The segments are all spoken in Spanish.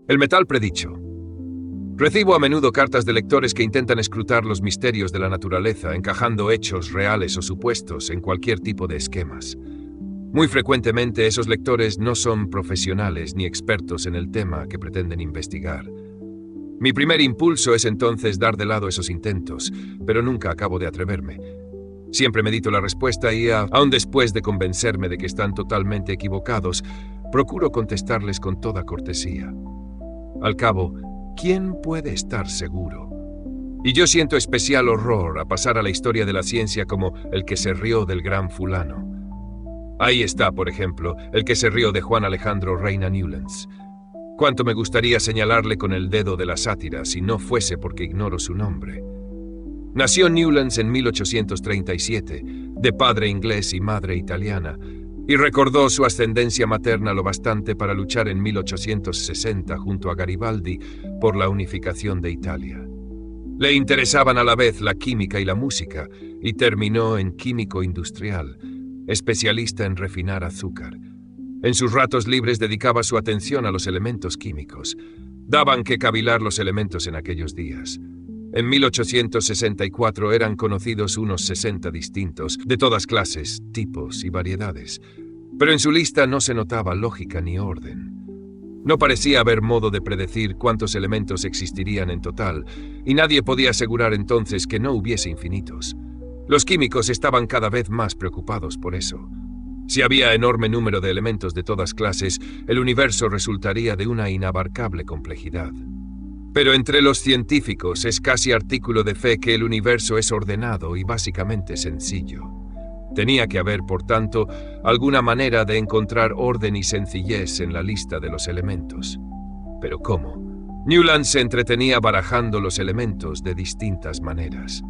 El metal predicho. Recibo a menudo cartas de lectores que intentan escrutar los misterios de la naturaleza, encajando hechos reales o supuestos en cualquier tipo de esquemas. Muy frecuentemente esos lectores no son profesionales ni expertos en el tema que pretenden investigar. Mi primer impulso es entonces dar de lado esos intentos, pero nunca acabo de atreverme. Siempre medito la respuesta y, aun después de convencerme de que están totalmente equivocados, procuro contestarles con toda cortesía. Al cabo, ¿quién puede estar seguro? Y yo siento especial horror a pasar a la historia de la ciencia como el que se rió del gran fulano. Ahí está, por ejemplo, el que se rió de Juan Alejandro Reina Newlands. Cuánto me gustaría señalarle con el dedo de la sátira si no fuese porque ignoro su nombre. Nació Newlands en 1837, de padre inglés y madre italiana, y recordó su ascendencia materna lo bastante para luchar en 1860 junto a Garibaldi por la unificación de Italia. Le interesaban a la vez la química y la música, y terminó en químico industrial, especialista en refinar azúcar. En sus ratos libres dedicaba su atención a los elementos químicos. Daban que cavilar los elementos en aquellos días. En 1864 eran conocidos unos 60 distintos, de todas clases, tipos y variedades. Pero en su lista no se notaba lógica ni orden. No parecía haber modo de predecir cuántos elementos existirían en total, y nadie podía asegurar entonces que no hubiese infinitos. Los químicos estaban cada vez más preocupados por eso. Si había enorme número de elementos de todas clases, el universo resultaría de una inabarcable complejidad. Pero entre los científicos es casi artículo de fe que el universo es ordenado y básicamente sencillo. Tenía que haber, por tanto, alguna manera de encontrar orden y sencillez en la lista de los elementos. ¿Pero cómo? Newlands se entretenía barajando los elementos de distintas maneras.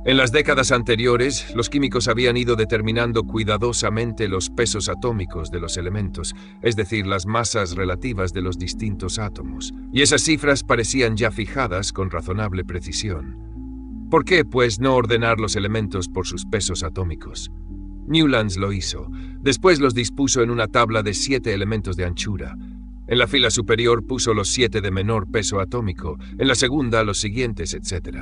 En las décadas anteriores, los químicos habían ido determinando cuidadosamente los pesos atómicos de los elementos, es decir, las masas relativas de los distintos átomos, y esas cifras parecían ya fijadas con razonable precisión. ¿Por qué, pues, no ordenar los elementos por sus pesos atómicos? Newlands lo hizo. Después los dispuso en una tabla de 7 elementos de anchura. En la fila superior puso los 7 de menor peso atómico, en la segunda los siguientes, etc.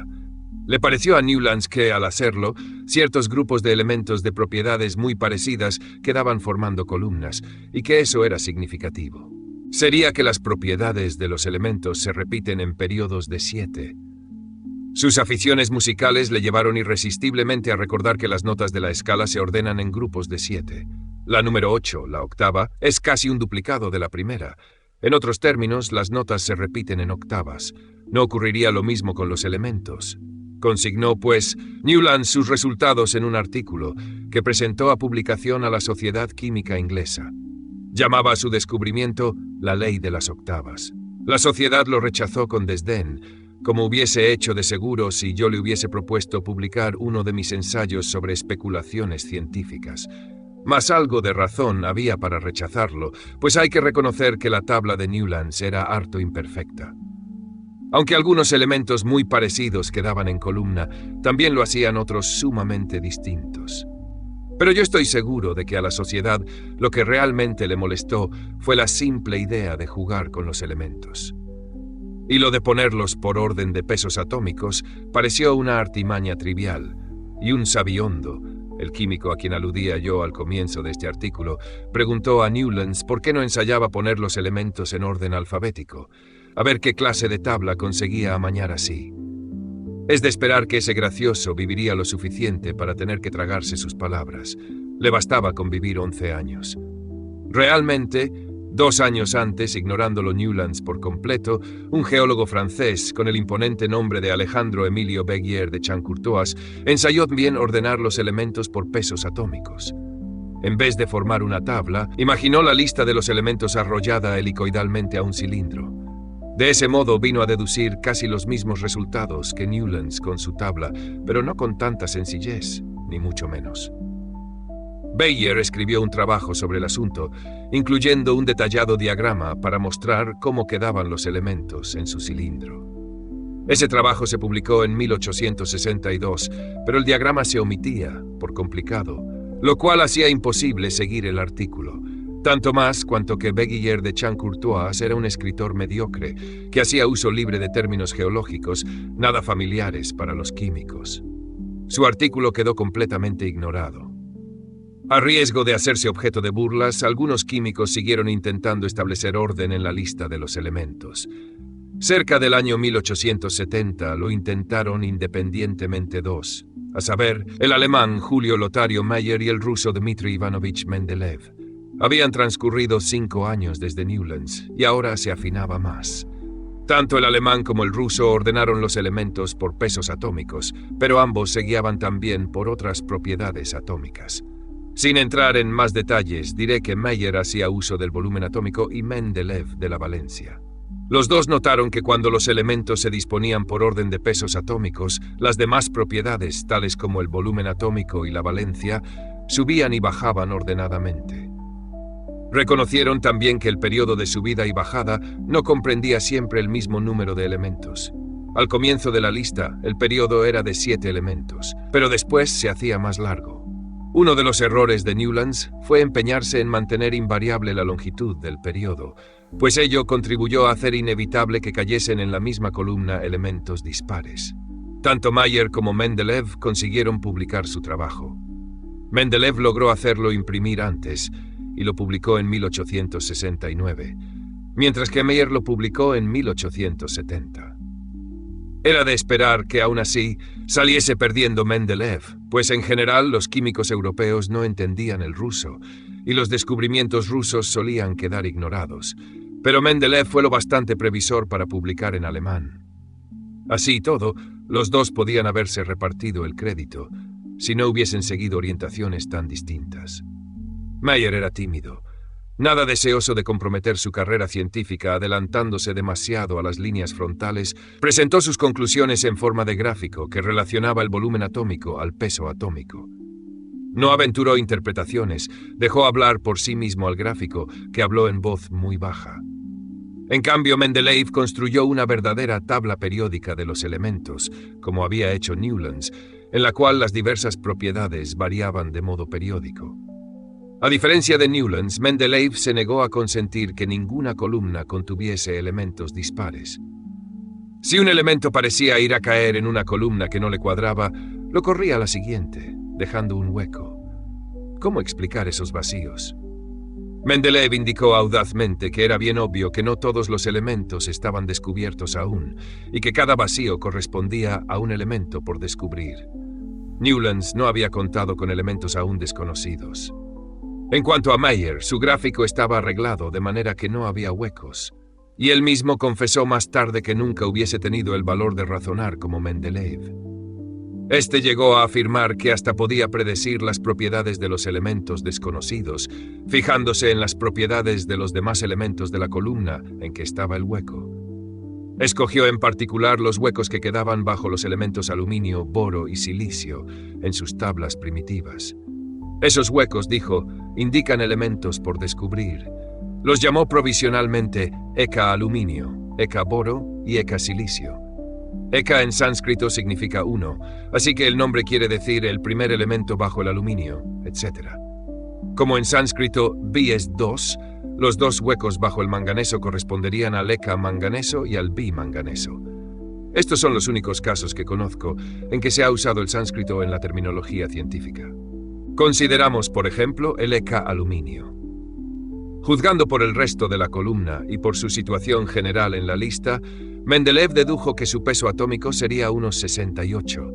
Le pareció a Newlands que, al hacerlo, ciertos grupos de elementos de propiedades muy parecidas quedaban formando columnas, y que eso era significativo. Sería que las propiedades de los elementos se repiten en periodos de 7. Sus aficiones musicales le llevaron irresistiblemente a recordar que las notas de la escala se ordenan en grupos de 7. La número 8, la octava, es casi un duplicado de la primera. En otros términos, las notas se repiten en octavas. No ocurriría lo mismo con los elementos. Consignó, pues, Newlands sus resultados en un artículo que presentó a publicación a la Sociedad Química Inglesa. Llamaba a su descubrimiento la ley de las octavas. La sociedad lo rechazó con desdén, como hubiese hecho de seguro si yo le hubiese propuesto publicar uno de mis ensayos sobre especulaciones científicas. Mas algo de razón había para rechazarlo, pues hay que reconocer que la tabla de Newlands era harto imperfecta. Aunque algunos elementos muy parecidos quedaban en columna, también lo hacían otros sumamente distintos. Pero yo estoy seguro de que a la sociedad lo que realmente le molestó fue la simple idea de jugar con los elementos. Y lo de ponerlos por orden de pesos atómicos pareció una artimaña trivial, y un Sabiondo, el químico a quien aludía yo al comienzo de este artículo, preguntó a Newlands por qué no ensayaba poner los elementos en orden alfabético, a ver qué clase de tabla conseguía amañar así. Es de esperar que ese gracioso viviría lo suficiente para tener que tragarse sus palabras. Le bastaba con vivir 11 años. Realmente, 2 años antes, ignorándolo Newlands por completo, un geólogo francés con el imponente nombre de Alejandro Emilio Beguier de Champ-Courtois ensayó bien ordenar los elementos por pesos atómicos. En vez de formar una tabla, imaginó la lista de los elementos arrollada helicoidalmente a un cilindro. De ese modo vino a deducir casi los mismos resultados que Newlands con su tabla, pero no con tanta sencillez, ni mucho menos. Beguier escribió un trabajo sobre el asunto, incluyendo un detallado diagrama para mostrar cómo quedaban los elementos en su cilindro. Ese trabajo se publicó en 1862, pero el diagrama se omitía, por complicado, lo cual hacía imposible seguir el artículo. Tanto más cuanto que Beguiller de Champ-Courtois era un escritor mediocre que hacía uso libre de términos geológicos nada familiares para los químicos. Su artículo quedó completamente ignorado. A riesgo de hacerse objeto de burlas, algunos químicos siguieron intentando establecer orden en la lista de los elementos. Cerca del año 1870 lo intentaron independientemente dos, a saber, el alemán Julio Lotario Meyer y el ruso Dmitri Ivanovich Mendeleev. Habían transcurrido 5 años desde Newlands y ahora se afinaba más. Tanto el alemán como el ruso ordenaron los elementos por pesos atómicos, pero ambos se guiaban también por otras propiedades atómicas. Sin entrar en más detalles, diré que Meyer hacía uso del volumen atómico y Mendeleev de la valencia. Los dos notaron que cuando los elementos se disponían por orden de pesos atómicos, las demás propiedades, tales como el volumen atómico y la valencia, subían y bajaban ordenadamente. Reconocieron también que el periodo de subida y bajada no comprendía siempre el mismo número de elementos. Al comienzo de la lista, el periodo era de 7 elementos, pero después se hacía más largo. Uno de los errores de Newlands fue empeñarse en mantener invariable la longitud del periodo, pues ello contribuyó a hacer inevitable que cayesen en la misma columna elementos dispares. Tanto Meyer como Mendeleev consiguieron publicar su trabajo. Mendeleev logró hacerlo imprimir antes, y lo publicó en 1869, mientras que Meyer lo publicó en 1870. Era de esperar que, aún así, saliese perdiendo Mendeleev, pues en general los químicos europeos no entendían el ruso, y los descubrimientos rusos solían quedar ignorados, pero Mendeleev fue lo bastante previsor para publicar en alemán. Así y todo, los dos podían haberse repartido el crédito, si no hubiesen seguido orientaciones tan distintas. Meyer era tímido, nada deseoso de comprometer su carrera científica adelantándose demasiado a las líneas frontales, presentó sus conclusiones en forma de gráfico que relacionaba el volumen atómico al peso atómico. No aventuró interpretaciones, dejó hablar por sí mismo al gráfico, que habló en voz muy baja. En cambio, Mendeleev construyó una verdadera tabla periódica de los elementos, como había hecho Newlands, en la cual las diversas propiedades variaban de modo periódico. A diferencia de Newlands, Mendeleev se negó a consentir que ninguna columna contuviese elementos dispares. Si un elemento parecía ir a caer en una columna que no le cuadraba, lo corría a la siguiente, dejando un hueco. ¿Cómo explicar esos vacíos? Mendeleev indicó audazmente que era bien obvio que no todos los elementos estaban descubiertos aún, y que cada vacío correspondía a un elemento por descubrir. Newlands no había contado con elementos aún desconocidos. En cuanto a Meyer, su gráfico estaba arreglado de manera que no había huecos, y él mismo confesó más tarde que nunca hubiese tenido el valor de razonar como Mendeleev. Este llegó a afirmar que hasta podía predecir las propiedades de los elementos desconocidos, fijándose en las propiedades de los demás elementos de la columna en que estaba el hueco. Escogió en particular los huecos que quedaban bajo los elementos aluminio, boro y silicio en sus tablas primitivas. Esos huecos, dijo, indican elementos por descubrir. Los llamó provisionalmente Eka aluminio, Eka boro y Eka silicio. Eka en sánscrito significa uno, así que el nombre quiere decir el primer elemento bajo el aluminio, etc. Como en sánscrito Bi es 2, los 2 huecos bajo el manganeso corresponderían al Eka manganeso y al Bi manganeso. Estos son los únicos casos que conozco en que se ha usado el sánscrito en la terminología científica. Consideramos, por ejemplo, el Eka aluminio. Juzgando por el resto de la columna y por su situación general en la lista, Mendeleev dedujo que su peso atómico sería unos 68,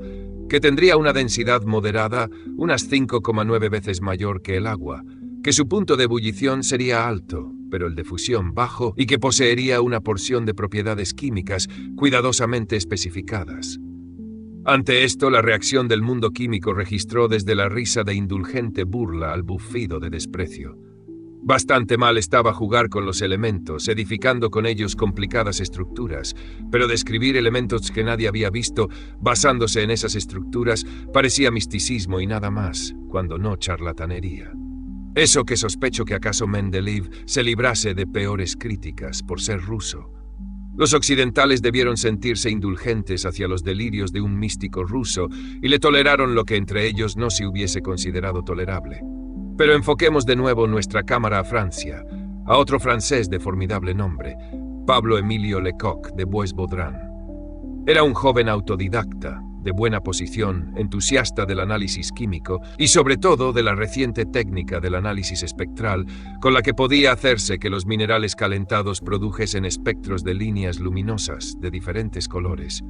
que tendría una densidad moderada unas 5,9 veces mayor que el agua, que su punto de ebullición sería alto, pero el de fusión bajo, y que poseería una porción de propiedades químicas cuidadosamente especificadas. Ante esto, la reacción del mundo químico registró desde la risa de indulgente burla al bufido de desprecio. Bastante mal estaba jugar con los elementos, edificando con ellos complicadas estructuras, pero describir elementos que nadie había visto, basándose en esas estructuras, parecía misticismo y nada más, cuando no charlatanería. Eso que sospecho que acaso Mendeleev se librase de peores críticas por ser ruso. Los occidentales debieron sentirse indulgentes hacia los delirios de un místico ruso y le toleraron lo que entre ellos no se hubiese considerado tolerable. Pero enfoquemos de nuevo nuestra cámara a Francia, a otro francés de formidable nombre, Pablo Emilio Lecoq de Bois-Baudran. Era un joven autodidacta, de buena posición, entusiasta del análisis químico y sobre todo de la reciente técnica del análisis espectral, con la que podía hacerse que los minerales calentados produjesen espectros de líneas luminosas de diferentes colores.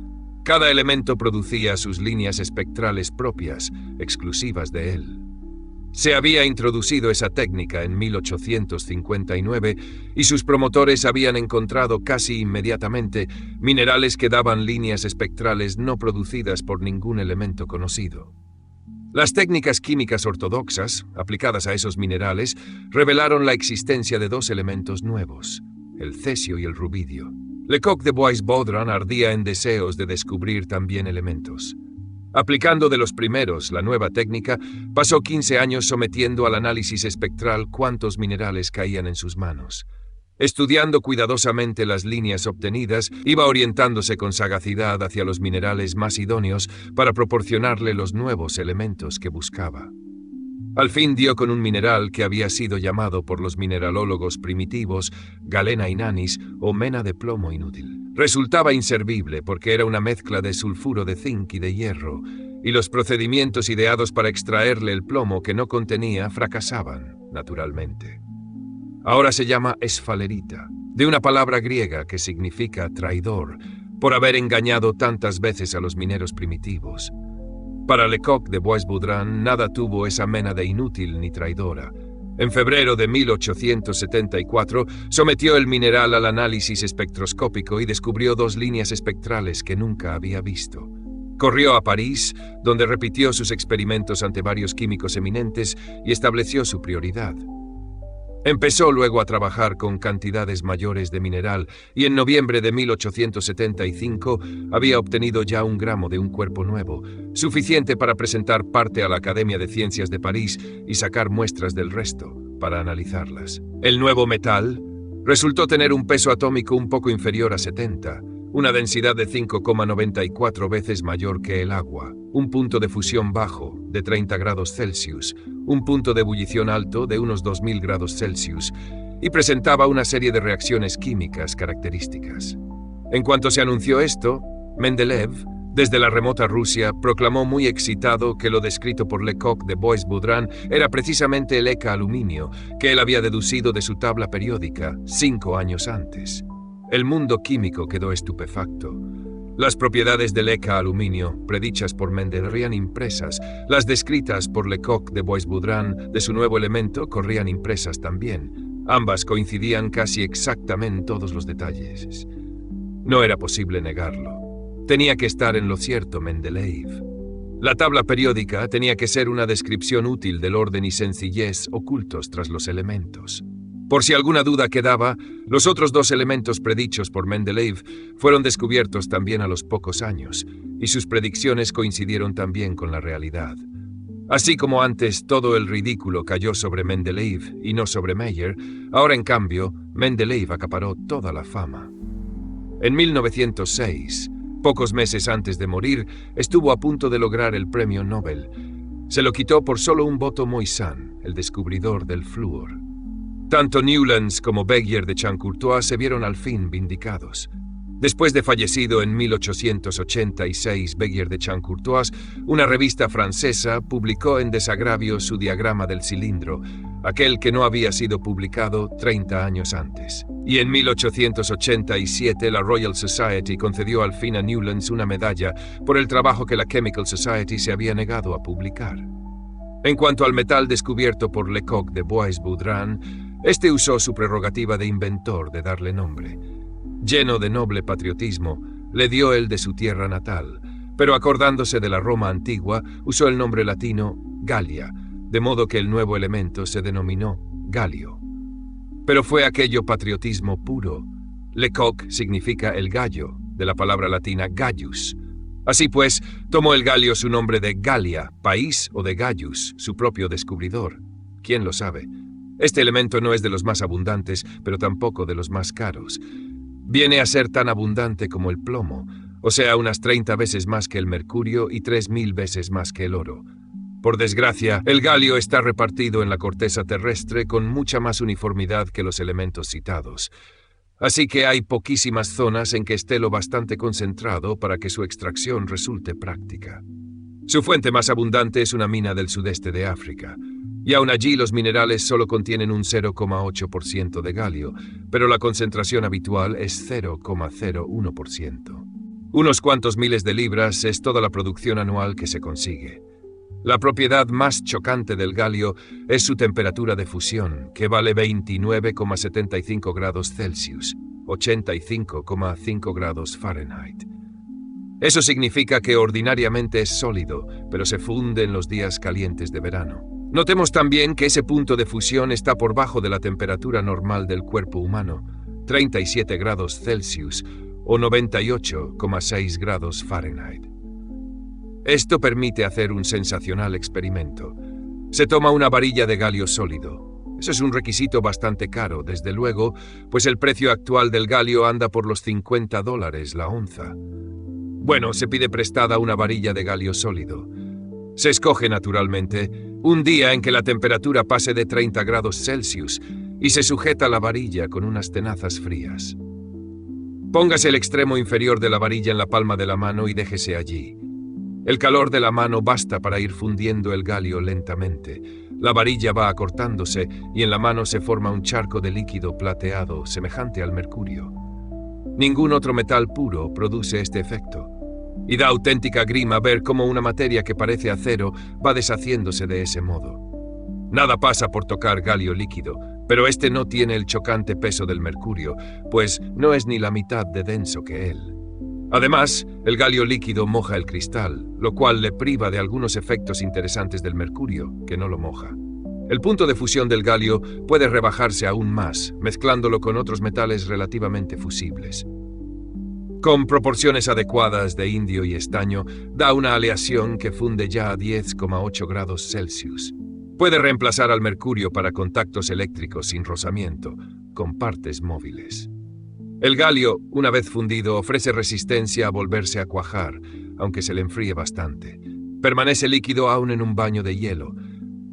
Cada elemento producía sus líneas espectrales propias, exclusivas de él. Se había introducido esa técnica en 1859 y sus promotores habían encontrado casi inmediatamente minerales que daban líneas espectrales no producidas por ningún elemento conocido. Las técnicas químicas ortodoxas, aplicadas a esos minerales, revelaron la existencia de dos elementos nuevos, el cesio y el rubidio. Lecoq de Bois-Baudran ardía en deseos de descubrir también elementos. Aplicando de los primeros la nueva técnica, pasó 15 años sometiendo al análisis espectral cuántos minerales caían en sus manos. Estudiando cuidadosamente las líneas obtenidas, iba orientándose con sagacidad hacia los minerales más idóneos para proporcionarle los nuevos elementos que buscaba. Al fin dio con un mineral que había sido llamado por los mineralólogos primitivos galena inanis o mena de plomo inútil. Resultaba inservible porque era una mezcla de sulfuro de zinc y de hierro, y los procedimientos ideados para extraerle el plomo que no contenía fracasaban, naturalmente. Ahora se llama esfalerita, de una palabra griega que significa traidor, por haber engañado tantas veces a los mineros primitivos. Para Lecoq de Bois-Baudran nada tuvo esa mena de inútil ni traidora. En febrero de 1874 sometió el mineral al análisis espectroscópico y descubrió dos líneas espectrales que nunca había visto. Corrió a París, donde repitió sus experimentos ante varios químicos eminentes y estableció su prioridad. Empezó luego a trabajar con cantidades mayores de mineral y en noviembre de 1875 había obtenido ya 1 gramo de un cuerpo nuevo, suficiente para presentar parte a la Academia de Ciencias de París y sacar muestras del resto para analizarlas. El nuevo metal resultó tener un peso atómico un poco inferior a 70, una densidad de 5,94 veces mayor que el agua, un punto de fusión bajo de 30 grados Celsius, un punto de ebullición alto de unos 2000 grados Celsius y presentaba una serie de reacciones químicas características. En cuanto se anunció esto, Mendeleev, desde la remota Rusia, proclamó muy excitado que lo descrito por Lecoq de Bois-Baudran era precisamente el ECA aluminio que él había deducido de su tabla periódica 5 años antes. El mundo químico quedó estupefacto. Las propiedades del ECA aluminio, predichas por Mendel, corrían impresas. Las descritas por Lecoq de Bois-Baudran de su nuevo elemento corrían impresas también. Ambas coincidían casi exactamente en todos los detalles. No era posible negarlo. Tenía que estar en lo cierto Mendeleev. La tabla periódica tenía que ser una descripción útil del orden y sencillez ocultos tras los elementos. Por si alguna duda quedaba, los otros dos elementos predichos por Mendeleev fueron descubiertos también a los pocos años, y sus predicciones coincidieron también con la realidad. Así como antes todo el ridículo cayó sobre Mendeleev y no sobre Meyer, ahora en cambio Mendeleev acaparó toda la fama. En 1906, pocos meses antes de morir, estuvo a punto de lograr el premio Nobel. Se lo quitó por solo un voto Moissan, el descubridor del flúor. Tanto Newlands como Beguier de Chancourtois se vieron al fin vindicados. Después de fallecido en 1886 Beguier de Chancourtois, una revista francesa publicó en desagravio su diagrama del cilindro, aquel que no había sido publicado 30 años antes. Y en 1887 la Royal Society concedió al fin a Newlands una medalla por el trabajo que la Chemical Society se había negado a publicar. En cuanto al metal descubierto por Lecoq de Bois-Baudran, este usó su prerrogativa de inventor de darle nombre. Lleno de noble patriotismo, le dio el de su tierra natal, pero acordándose de la Roma antigua, usó el nombre latino Gallia, de modo que el nuevo elemento se denominó galio. Pero fue aquello patriotismo puro. Lecoq significa el gallo, de la palabra latina gallus. Así pues, tomó el galio su nombre de Galia, país, o de Gallus, su propio descubridor. ¿Quién lo sabe? Este elemento no es de los más abundantes, pero tampoco de los más caros. Viene a ser tan abundante como el plomo, o sea, unas 30 veces más que el mercurio y 3000 veces más que el oro. Por desgracia, el galio está repartido en la corteza terrestre con mucha más uniformidad que los elementos citados. Así que hay poquísimas zonas en que esté lo bastante concentrado para que su extracción resulte práctica. Su fuente más abundante es una mina del sudeste de África, y aún allí los minerales solo contienen un 0,8% de galio, pero la concentración habitual es 0,01%. Unos cuantos miles de libras es toda la producción anual que se consigue. La propiedad más chocante del galio es su temperatura de fusión, que vale 29,75 grados Celsius, 85,5 grados Fahrenheit. Eso significa que ordinariamente es sólido, pero se funde en los días calientes de verano. Notemos también que ese punto de fusión está por bajo de la temperatura normal del cuerpo humano, 37 grados Celsius o 98,6 grados Fahrenheit. Esto permite hacer un sensacional experimento. Se toma una varilla de galio sólido. Eso es un requisito bastante caro, desde luego, pues el precio actual del galio anda por los $50 la onza. Bueno, se pide prestada una varilla de galio sólido. Se escoge naturalmente un día en que la temperatura pase de 30 grados Celsius y se sujeta la varilla con unas tenazas frías. Póngase el extremo inferior de la varilla en la palma de la mano y déjese allí. El calor de la mano basta para ir fundiendo el galio lentamente. La varilla va acortándose y en la mano se forma un charco de líquido plateado semejante al mercurio. Ningún otro metal puro produce este efecto. Y da auténtica grima ver cómo una materia que parece acero va deshaciéndose de ese modo. Nada pasa por tocar galio líquido, pero este no tiene el chocante peso del mercurio, pues no es ni la mitad de denso que él. Además, el galio líquido moja el cristal, lo cual le priva de algunos efectos interesantes del mercurio, que no lo moja. El punto de fusión del galio puede rebajarse aún más, mezclándolo con otros metales relativamente fusibles. Con proporciones adecuadas de indio y estaño, da una aleación que funde ya a 10,8 grados Celsius. Puede reemplazar al mercurio para contactos eléctricos sin rozamiento, con partes móviles. El galio, una vez fundido, ofrece resistencia a volverse a cuajar, aunque se le enfríe bastante. Permanece líquido aún en un baño de hielo.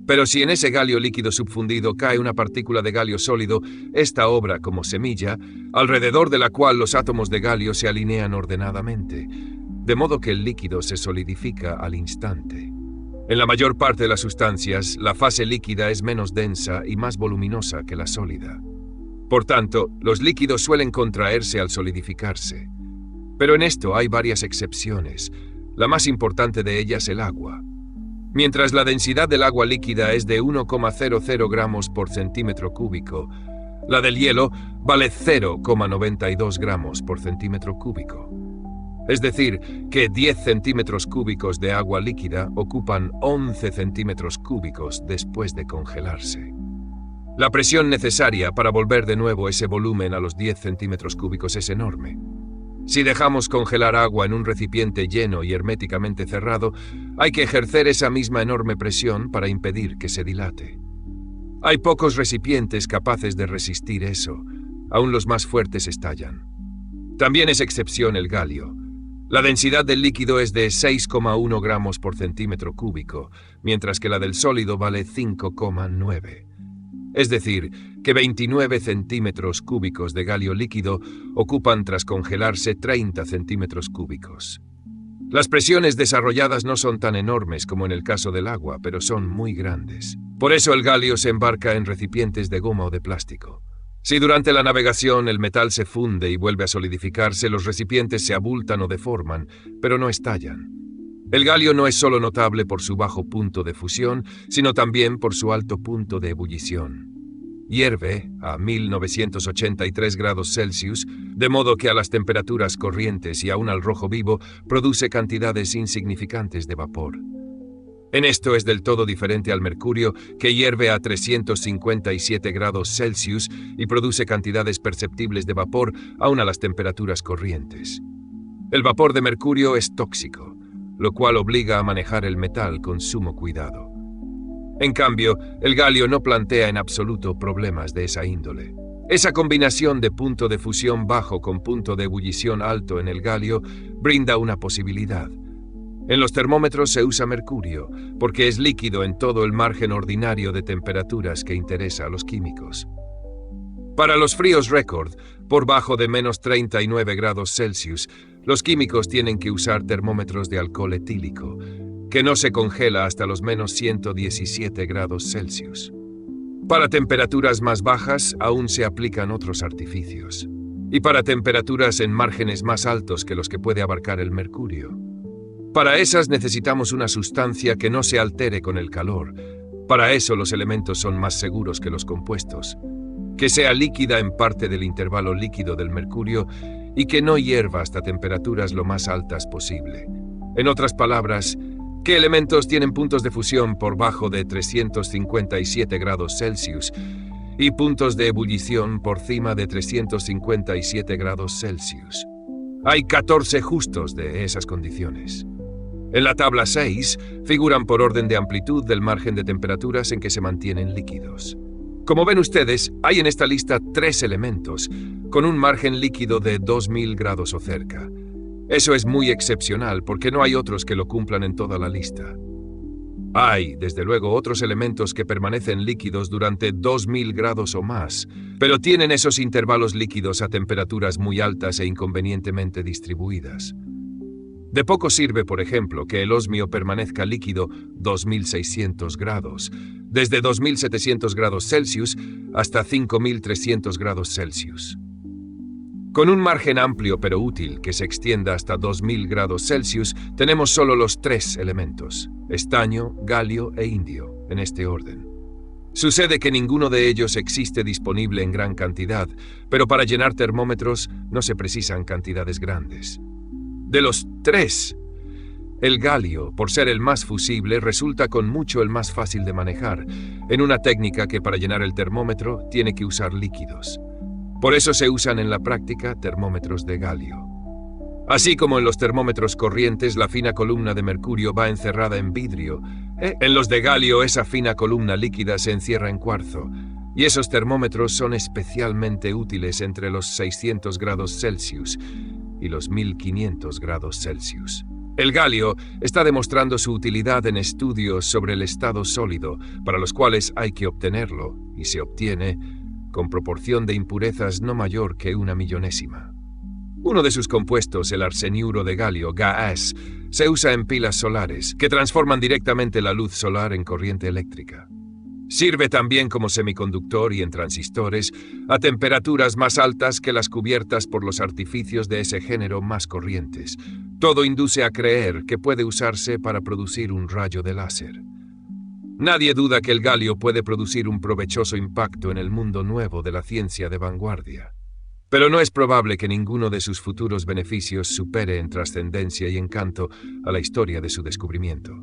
Pero si en ese galio líquido subfundido cae una partícula de galio sólido, esta obra como semilla, alrededor de la cual los átomos de galio se alinean ordenadamente, de modo que el líquido se solidifica al instante. En la mayor parte de las sustancias, la fase líquida es menos densa y más voluminosa que la sólida. Por tanto, los líquidos suelen contraerse al solidificarse. Pero en esto hay varias excepciones, la más importante de ellas el agua. Mientras la densidad del agua líquida es de 1,00 gramos por centímetro cúbico, la del hielo vale 0,92 gramos por centímetro cúbico. Es decir, que 10 centímetros cúbicos de agua líquida ocupan 11 centímetros cúbicos después de congelarse. La presión necesaria para volver de nuevo ese volumen a los 10 centímetros cúbicos es enorme. Si dejamos congelar agua en un recipiente lleno y herméticamente cerrado, hay que ejercer esa misma enorme presión para impedir que se dilate. Hay pocos recipientes capaces de resistir eso, aún los más fuertes estallan. También es excepción el galio. La densidad del líquido es de 6,1 gramos por centímetro cúbico, mientras que la del sólido vale 5,9. Es decir, que 29 centímetros cúbicos de galio líquido ocupan tras congelarse 30 centímetros cúbicos. Las presiones desarrolladas no son tan enormes como en el caso del agua, pero son muy grandes. Por eso el galio se embarca en recipientes de goma o de plástico. Si durante la navegación el metal se funde y vuelve a solidificarse, los recipientes se abultan o deforman, pero no estallan. El galio no es solo notable por su bajo punto de fusión, sino también por su alto punto de ebullición. Hierve a 1983 grados Celsius, de modo que a las temperaturas corrientes y aún al rojo vivo produce cantidades insignificantes de vapor. En esto es del todo diferente al mercurio, que hierve a 357 grados Celsius y produce cantidades perceptibles de vapor aún a las temperaturas corrientes. El vapor de mercurio es tóxico, lo cual obliga a manejar el metal con sumo cuidado. En cambio, el galio no plantea en absoluto problemas de esa índole. Esa combinación de punto de fusión bajo con punto de ebullición alto en el galio brinda una posibilidad. En los termómetros se usa mercurio, porque es líquido en todo el margen ordinario de temperaturas que interesa a los químicos. Para los fríos récord, por bajo de menos 39 grados Celsius, los químicos tienen que usar termómetros de alcohol etílico, que no se congela hasta los menos 117 grados Celsius. Para temperaturas más bajas, aún se aplican otros artificios. Y para temperaturas en márgenes más altos que los que puede abarcar el mercurio. Para esas necesitamos una sustancia que no se altere con el calor. Para eso los elementos son más seguros que los compuestos. Que sea líquida en parte del intervalo líquido del mercurio y que no hierva hasta temperaturas lo más altas posible. En otras palabras, ¿qué elementos tienen puntos de fusión por bajo de 357 grados Celsius y puntos de ebullición por cima de 357 grados Celsius? Hay 14 justos de esas condiciones. En la tabla 6 figuran por orden de amplitud del margen de temperaturas en que se mantienen líquidos. Como ven ustedes, hay en esta lista 3 elementos, con un margen líquido de 2000 grados o cerca. Eso es muy excepcional porque no hay otros que lo cumplan en toda la lista. Hay, desde luego, otros elementos que permanecen líquidos durante 2000 grados o más, pero tienen esos intervalos líquidos a temperaturas muy altas e inconvenientemente distribuidas. De poco sirve, por ejemplo, que el osmio permanezca líquido 2600 grados, desde 2700 grados Celsius hasta 5300 grados Celsius. Con un margen amplio pero útil que se extienda hasta 2000 grados Celsius, tenemos solo los 3 elementos, estaño, galio e indio, en este orden. Sucede que ninguno de ellos existe disponible en gran cantidad, pero para llenar termómetros no se precisan cantidades grandes. De los 3, el galio, por ser el más fusible, resulta con mucho el más fácil de manejar, en una técnica que para llenar el termómetro tiene que usar líquidos. Por eso se usan en la práctica termómetros de galio. Así como en los termómetros corrientes la fina columna de mercurio va encerrada en vidrio, en los de galio esa fina columna líquida se encierra en cuarzo, y esos termómetros son especialmente útiles entre los 600 grados Celsius y los 1500 grados Celsius. El galio está demostrando su utilidad en estudios sobre el estado sólido, para los cuales hay que obtenerlo, y se obtiene, con proporción de impurezas no mayor que 1 millonésima. Uno de sus compuestos, el arseniuro de galio, GaAs, se usa en pilas solares, que transforman directamente la luz solar en corriente eléctrica. Sirve también como semiconductor y en transistores a temperaturas más altas que las cubiertas por los artificios de ese género más corrientes. Todo induce a creer que puede usarse para producir un rayo de láser. Nadie duda que el galio puede producir un provechoso impacto en el mundo nuevo de la ciencia de vanguardia. Pero no es probable que ninguno de sus futuros beneficios supere en trascendencia y encanto a la historia de su descubrimiento.